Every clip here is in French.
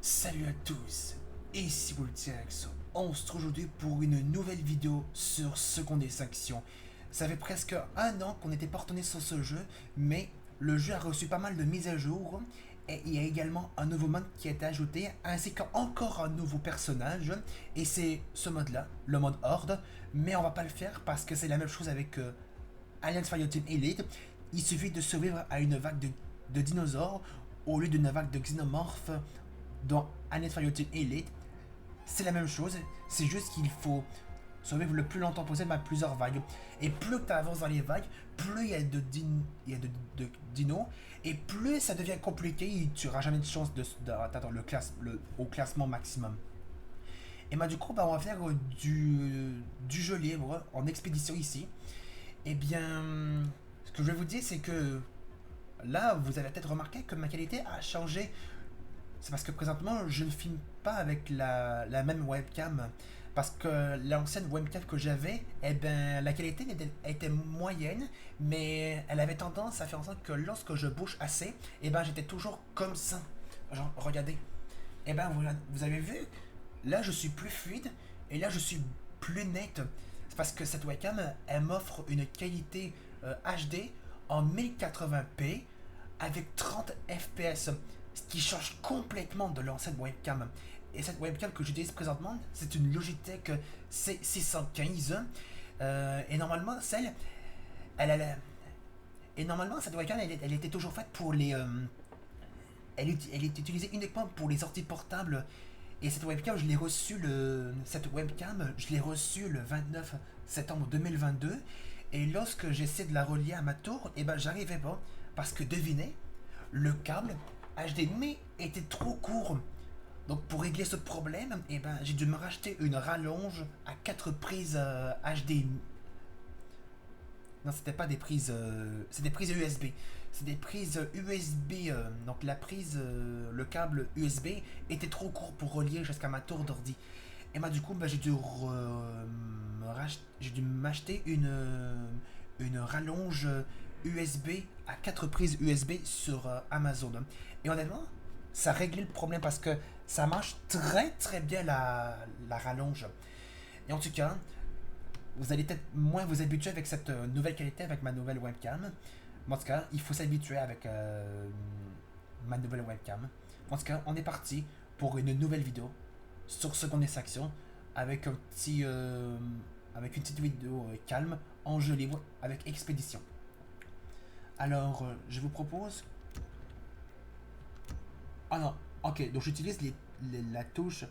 Salut à tous, ici Voltiex. On se retrouve aujourd'hui pour une nouvelle vidéo sur Seconde Extinction. Ça fait presque un an qu'on était partenaire sur ce jeu, mais le jeu a reçu pas mal de mises à jour et il y a également un nouveau mode qui a été ajouté, ainsi qu'encore un nouveau personnage, et c'est ce mode-là, le mode Horde, mais on va pas le faire parce que c'est la même chose avec Alliance Fireteam Elite. Il suffit de survivre à une vague de dinosaures au lieu d'une vague de xénomorphes dans Alliance Fireteam Elite. C'est la même chose, c'est juste qu'il faut survivre le plus longtemps possible à plusieurs vagues. Et plus tu avances dans les vagues, plus il y a de dinos, et plus ça devient compliqué et tu n'auras jamais de chance d'atteindre au classement maximum. Et bah du coup, on va faire du jeu libre en expédition ici. Et bien, ce que je vais vous dire, c'est que là, vous avez peut-être remarqué que ma qualité a changé. C'est parce que présentement, je ne filme pas avec la même webcam. Parce que l'ancienne webcam que j'avais, eh ben, la qualité était moyenne, mais elle avait tendance à faire en sorte que lorsque je bouge assez, eh ben, j'étais toujours comme ça. Genre, regardez. Eh ben, vous avez vu, là, je suis plus fluide, et là, je suis plus net. C'est parce que cette webcam, elle m'offre une qualité HD en 1080p avec 30 fps, ce qui change complètement de l'ancienne webcam. Et cette webcam que j'utilise présentement, c'est une Logitech C615. Et normalement, et normalement, cette webcam, elle était toujours faite pour les. Elle est utilisée uniquement pour les ordi portables. Et cette webcam, je l'ai reçue le 29 septembre 2022. Et lorsque j'essaie de la relier à ma tour, et ben j'arrivais pas. Parce que devinez, le câble HDMI était trop court. Donc pour régler ce problème, eh ben, j'ai dû me racheter une rallonge à 4 prises HDMI. Non, c'était pas des prises. C'est des prises USB. C'est des prises USB. Donc le câble USB était trop court pour relier jusqu'à ma tour d'ordi. Et bah du coup, bah, j'ai dû m'acheter une rallonge USB à 4 prises USB sur Amazon. Et honnêtement, ça réglait le problème parce que ça marche très très bien la rallonge. Et en tout cas, vous allez peut-être moins vous habituer avec cette nouvelle qualité, avec ma nouvelle webcam. Mais en tout cas, il faut s'habituer avec ma nouvelle webcam. En tout cas, on est parti pour une nouvelle vidéo sur Seconde Extinction avec avec une petite vidéo calme en jeu libre avec expédition. Alors, je vous propose. Ah non, ok, donc j'utilise la touche,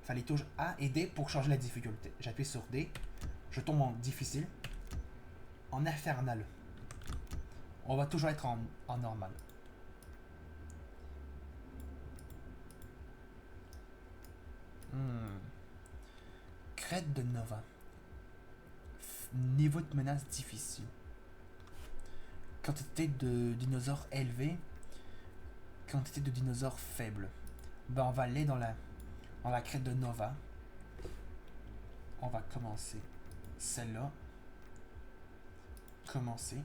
enfin les touches A et D pour changer la difficulté. J'appuie sur D, je tombe en difficile, en infernal. On va toujours être en normal. Hmm. Crête de Nova. Niveau de menace difficile. Quantité de dinosaures élevée. Quantité de dinosaures faible. Ben on va aller dans la crête de Nova. On va commencer celle-là. Commencer.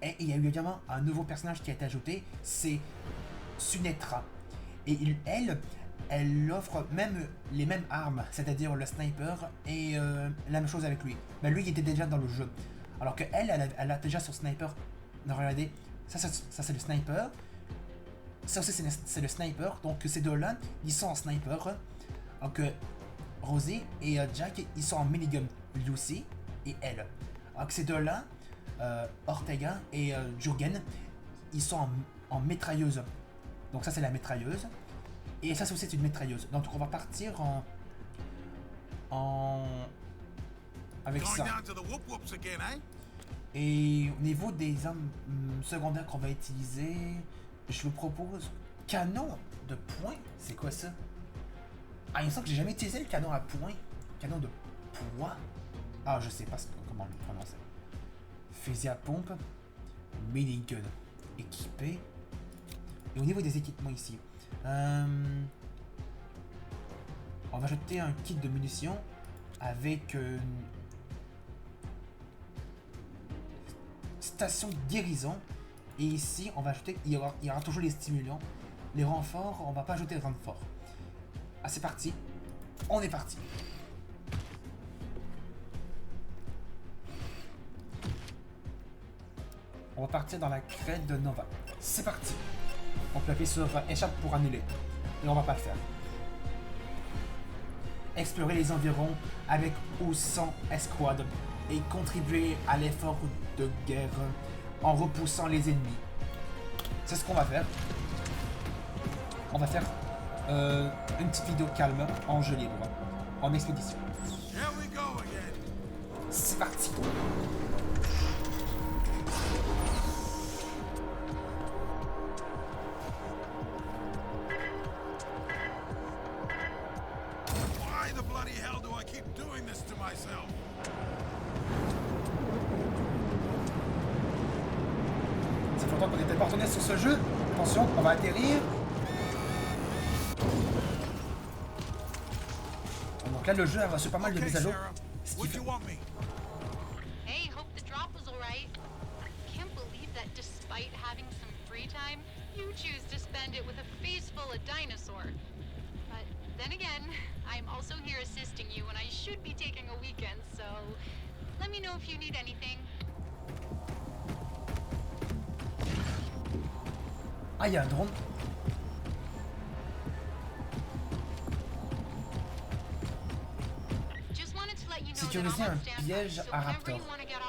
Et il y a eu également un nouveau personnage qui a été ajouté, c'est Sunetra. Et elle offre même les mêmes armes, c'est-à-dire le sniper, et la même chose avec lui. Mais lui, il était déjà dans le jeu. Alors que elle a déjà son sniper. Non, regardez, ça c'est le sniper. Ça aussi c'est le sniper. Donc ces deux-là, ils sont en sniper. Donc Rosie et Jack, ils sont en minigun. Lucy et elle. Alors que ces deux-là, Ortega et Jurgen, ils sont en mitrailleuse. Donc ça c'est la mitrailleuse. Et ça c'est aussi une mitrailleuse. Donc on va partir en avec ça. Et au niveau des armes secondaires qu'on va utiliser, je vous propose canon de poing. C'est quoi ça? Ah, il me semble que j'ai jamais utilisé le canon à poing. Canon de poing. Ah, je sais pas comment le prononcer. Fusil à pompe, minigun équipé. Et au niveau des équipements ici, on va jeter un kit de munitions avec une station de guérison. Et ici, on va ajouter, il y aura toujours les stimulants. Les renforts, on va pas ajouter de renforts. Ah, c'est parti. On est parti. On va partir dans la crête de Nova. C'est parti. On peut appuyer sur échappe pour annuler. Et on va pas le faire. Explorer les environs avec ou sans escouade et contribuer à l'effort de guerre en repoussant les ennemis. C'est ce qu'on va faire. On va faire une petite vidéo calme en jeu libre, en expédition. C'est parti. Ça fait longtemps qu'on était partenaires sur ce jeu. Attention, on va atterrir. Donc là, le jeu a reçu pas mal de mises à jour. Ce qui fait... Hey, hope the drop was alright. Can't believe that despite having some free time, you choose to spend it with a face full of dinosaur. But then again, I'm also here assisting you when I should be taking a weekend, so let me know if you need anything. Ah, il y a un drone. Sécuriser un piège à raptor.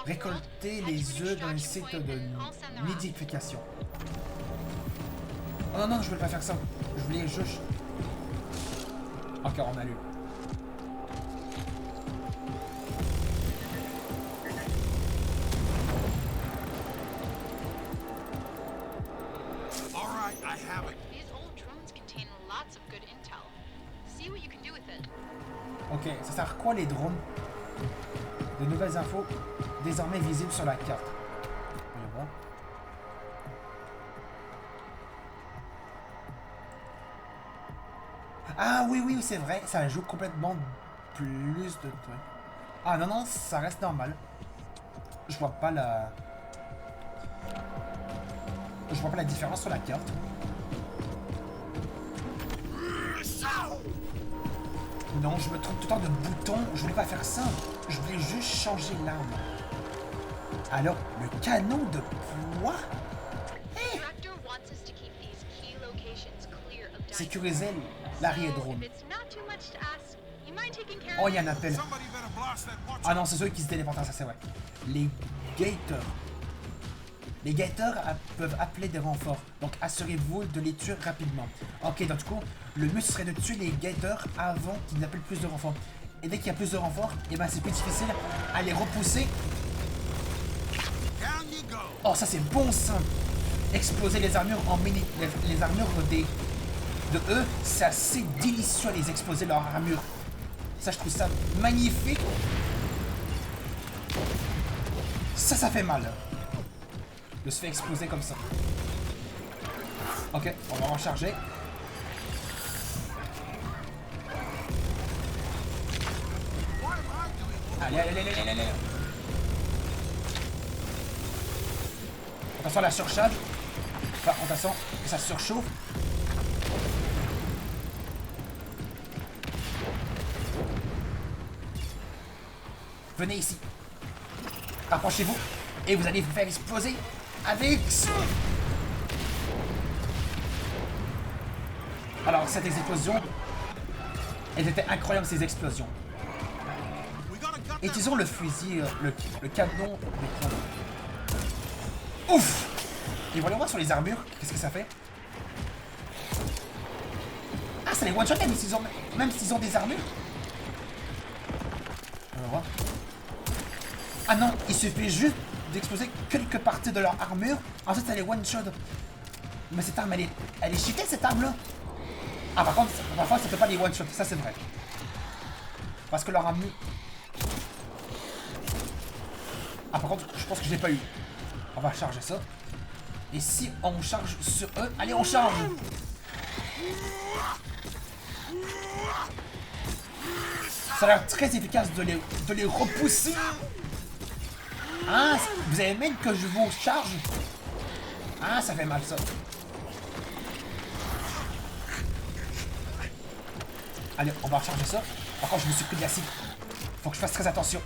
Récolter les œufs d'un site de nidification. Oh non, non, je voulais pas faire ça. Je voulais juste... Ok, on allume. Ok, ça sert à quoi les drones? De nouvelles infos désormais visibles sur la carte. Voyons voir. Ah oui, oui, c'est vrai, ça ajoute complètement plus de... Ah non, non, ça reste normal. Je vois pas la... Je vois pas la différence sur la carte. Non, je me trompe tout le temps de bouton. Je voulais pas faire ça. Je voulais juste changer l'arme. Alors, le canon de poids? Hey. Sécuriser l'arrière-drone. Oh, il y a un appel. Ah non, c'est ceux qui se téléportent, ça c'est vrai. Les gators. Les gators peuvent appeler des renforts, donc assurez-vous de les tuer rapidement. Ok, donc du coup, le mieux serait de tuer les gators avant qu'ils n'appellent plus de renforts. Et dès qu'il y a plus de renforts, et ben c'est plus difficile à les repousser. Oh, ça c'est bon ça. Exploser les armures en mini... Les armures de eux, c'est assez délicieux à les exploser leur armure. Ça, je trouve ça magnifique. Ça fait mal. De se faire exploser comme ça. Ok, on va recharger. Allez, allez, allez, allez, allez. Attention à la surcharge. Enfin, attention que ça surchauffe. Venez ici. Approchez-vous. Et vous allez vous faire exploser avec ça. Alors, cette explosion, elles étaient incroyables, ces explosions. Utilisons le fusil, le canon d'écran. Ouf! Et voyons voir sur les armures, qu'est-ce que ça fait? Ah, ça les one-shot même s'ils ont des armures? On va voir. Ah non, il suffit juste d'exploser quelques parties de leur armure. Ensuite, ça les one-shot. Mais cette arme, elle est cheatée, cette arme-là. Ah, par contre, parfois, ça fait pas les one-shot. Ça, c'est vrai. Parce que leur armure... Ah, par contre, je pense que je l'ai pas eu. On va charger ça. Et si on charge sur eux... Allez, on charge! Ça a l'air très efficace de les repousser. Ah, vous avez même que je vous charge? Ah, ça fait mal ça. Allez, on va recharger ça. Par contre, je me suis pris de l'acide. Faut que je fasse très attention.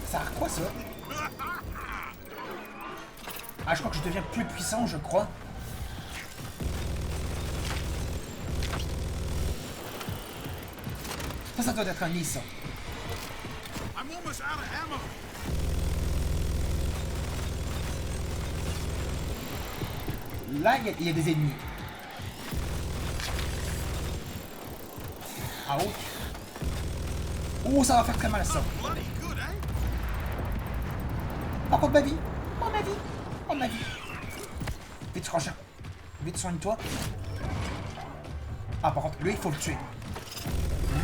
Ça sert à quoi, ça? Ah, je crois que je deviens plus puissant, je crois. Ça doit être un nid, ça. Là, il y a des ennemis. Ah, oh. Oh, ça va faire très mal, ça. Par contre, ma vie. Oh, ma vie. Oh, ma vie. Vite, Rochard. Vite, soigne-toi. Ah, par contre, lui, il faut le tuer.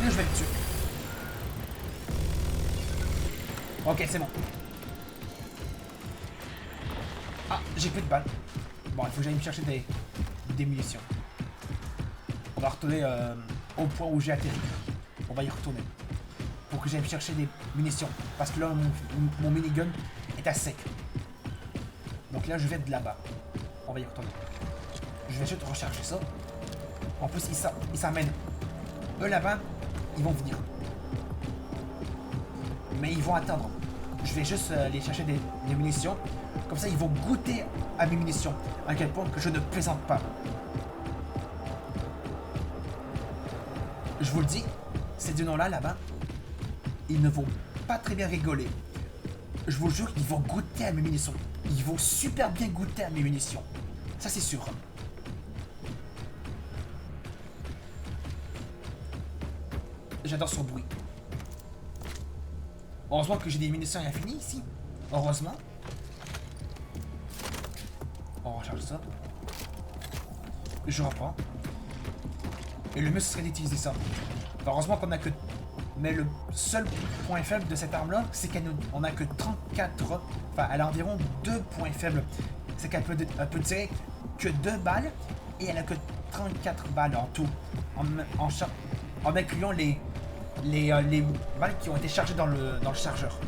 Lui, je vais le tuer. Ok, c'est bon. Ah, j'ai plus de balles. Bon, il faut que j'aille me chercher des munitions. On va retourner au point où j'ai atterri. On va y retourner. Pour que j'aille me chercher des munitions. Parce que là, mon minigun est à sec. Donc là, je vais de là-bas. On va y retourner. Je vais juste recharger ça. En plus, ils s'amènent. Eux là-bas, ils vont venir. Mais ils vont attendre. Je vais juste aller chercher des munitions. Comme ça, ils vont goûter à mes munitions. À quel point que je ne plaisante pas. Je vous le dis, ces deux noms-là, là-bas, ils ne vont pas très bien rigoler. Je vous jure, ils vont goûter à mes munitions. Ils vont super bien goûter à mes munitions. Ça, c'est sûr. J'adore son bruit. Heureusement que j'ai des munitions infinies ici. Heureusement. On recharge ça. Je reprends. Et le mieux, ce serait d'utiliser ça. Heureusement qu'on a que... Mais le seul point faible de cette arme-là, c'est qu'on a que 34... Enfin, elle a environ 2 points faibles. C'est qu'elle peut tirer que 2 balles. Et elle a que 34 balles en tout. En incluant les balles qui ont été chargées dans le chargeur.